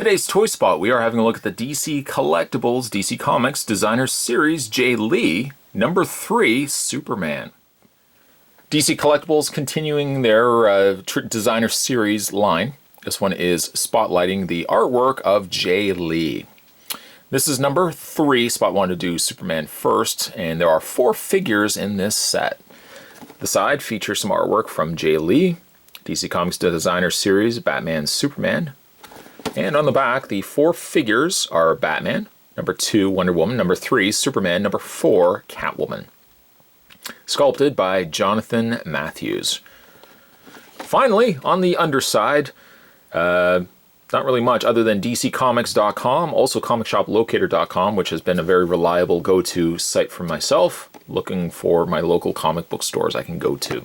today's Toy Spot, we are having a look at the DC Collectibles, DC Comics Designer Series Jay Lee, number 3, Superman. DC Collectibles continuing their Designer Series line. This one is spotlighting the artwork of Jay Lee. This is number 3. Spot wanted to do Superman first, and there are 4 figures in this set. The side features some artwork from Jay Lee, DC Comics Designer Series, Batman, Superman. And on the back, the 4 figures are Batman, number 2, Wonder Woman, number 3, Superman, number 4, Catwoman. Sculpted by Jonathan Matthews. Finally, on the underside, not really much other than DCComics.com, also ComicShopLocator.com, which has been a very reliable go-to site for myself, looking for my local comic book stores I can go to.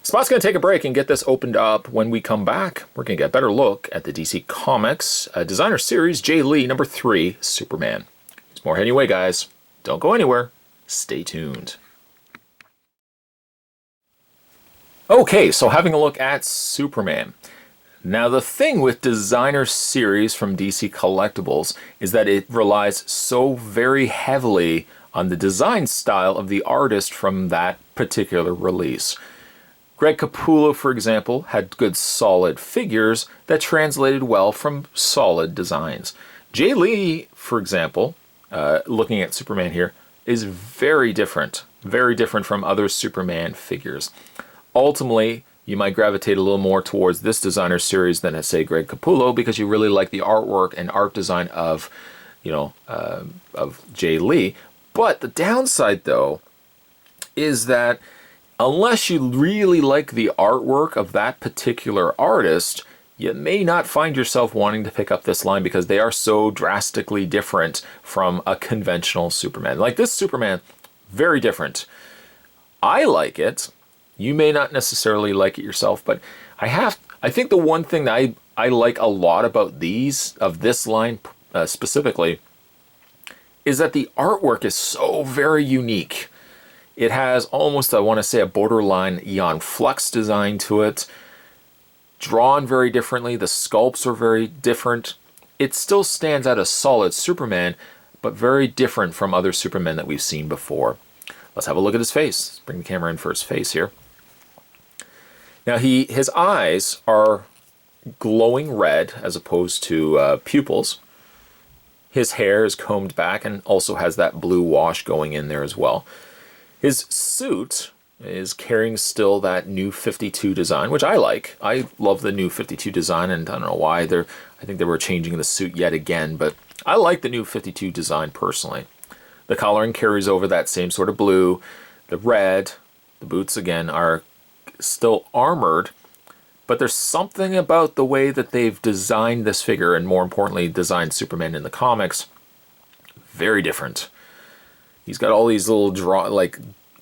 Spot's going to take a break and get this opened up. When we come back, we're going to get a better look at the DC Comics Designer Series Jay Lee number 3, Superman. There's more heading away, guys. Don't go anywhere. Stay tuned. Okay, so having a look at Superman. Now the thing with Designer Series from DC Collectibles is that it relies so very heavily on the design style of the artist from that particular release. Greg Capullo, for example, had good solid figures that translated well from solid designs. Jay Lee, for example, looking at Superman here, is very different from other Superman figures. Ultimately, you might gravitate a little more towards this designer series than, say, Greg Capullo, because you really like the artwork and art design of, of Jay Lee. But the downside, though, is that unless you really like the artwork of that particular artist, you may not find yourself wanting to pick up this line because they are so drastically different from a conventional Superman. Like this Superman, very different. I like it. You may not necessarily like it yourself, but I think the one thing that I like a lot about this line specifically, is that the artwork is so very unique. It has almost, I want to say, a borderline Eon Flux design to it. Drawn very differently. The sculpts are very different. It still stands out as solid Superman, but very different from other Supermen that we've seen before. Let's have a look at his face. Let's bring the camera in for his face here. Now his eyes are glowing red as opposed to pupils. His hair is combed back and also has that blue wash going in there as well. His suit is carrying still that new 52 design, which I like. I love the new 52 design, and I don't know why. I think they were changing the suit yet again, but I like the new 52 design personally. The coloring carries over that same sort of blue. The red, the boots again, are still armored, but there's something about the way that they've designed this figure, and more importantly, designed Superman in the comics, very different. He's got all these little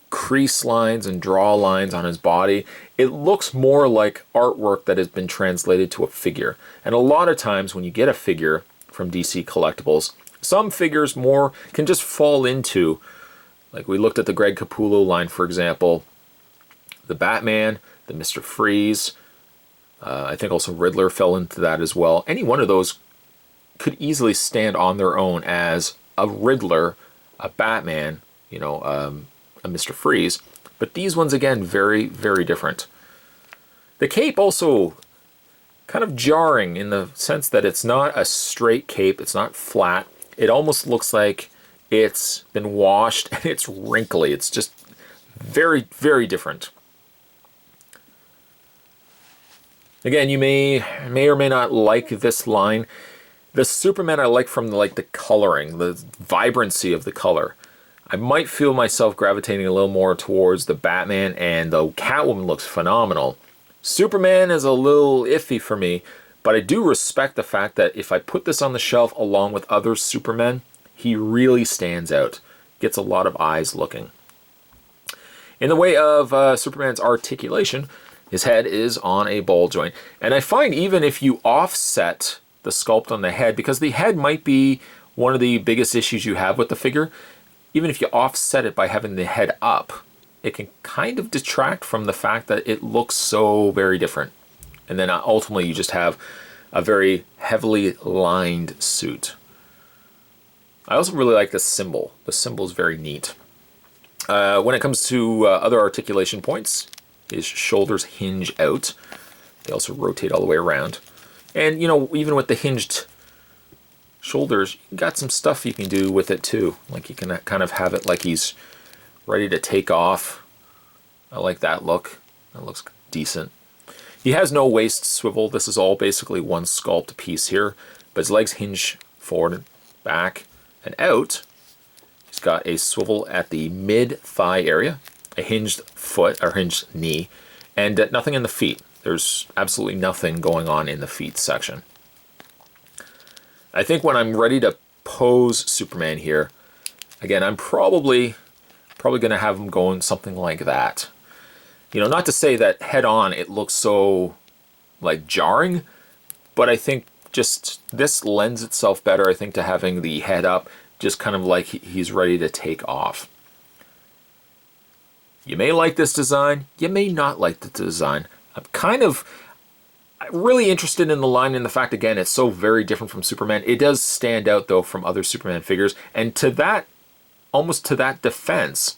crease lines and draw lines on his body. It looks more like artwork that has been translated to a figure. And a lot of times when you get a figure from DC Collectibles, some figures more can just fall into, like we looked at the Greg Capullo line, for example, the Batman, the Mr. Freeze, I think also Riddler fell into that as well. Any one of those could easily stand on their own as a Riddler, a Batman, a Mr. Freeze. But these ones, again, very, very different. The cape also kind of jarring in the sense that it's not a straight cape. It's not flat. It almost looks like it's been washed and it's wrinkly. It's just very, very different. Again, you may or may not like this line. The Superman I like from the coloring, the vibrancy of the color. I might feel myself gravitating a little more towards the Batman, and the Catwoman looks phenomenal. Superman is a little iffy for me, but I do respect the fact that if I put this on the shelf along with other Supermen, he really stands out. Gets a lot of eyes looking. In the way of Superman's articulation, his head is on a ball joint. And I find even if you offset the sculpt on the head, because the head might be one of the biggest issues you have with the figure, even if you offset it by having the head up, it can kind of detract from the fact that it looks so very different. And then ultimately you just have a very heavily lined suit. I also really like the symbol. The symbol is very neat. When it comes to other articulation points, his shoulders hinge out. They also rotate all the way around. And, you know, even with the hinged shoulders, you got some stuff you can do with it too. Like you can kind of have it like he's ready to take off. I like that look. That looks decent. He has no waist swivel. This is all basically one sculpt piece here. But his legs hinge forward and back and out. He's got a swivel at the mid-thigh area, a hinged foot or hinged knee, and nothing in the feet. There's absolutely nothing going on in the feet section. I think when I'm ready to pose Superman here, again, I'm probably going to have him going something like that. You know, not to say that head on it looks so like jarring, but I think just this lends itself better, I think, to having the head up, just kind of like he's ready to take off. You may like this design, you may not like the design. I'm really interested in the line and the fact, again, it's so very different from Superman. It does stand out, though, from other Superman figures. And to that, almost to that defense,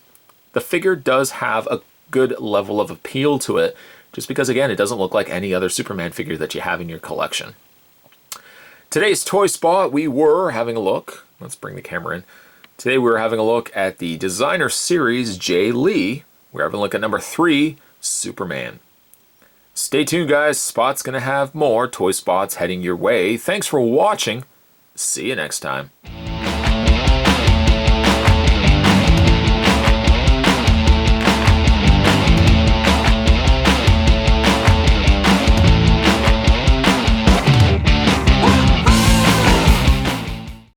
the figure does have a good level of appeal to it, just because, again, it doesn't look like any other Superman figure that you have in your collection. Today's Toy Spot, we were having a look. Let's bring the camera in. Today we were having a look at the Designer Series J. Lee. We're having a look at number 3, Superman. Stay tuned, guys. Spot's going to have more Toy Spots heading your way. Thanks for watching. See you next time.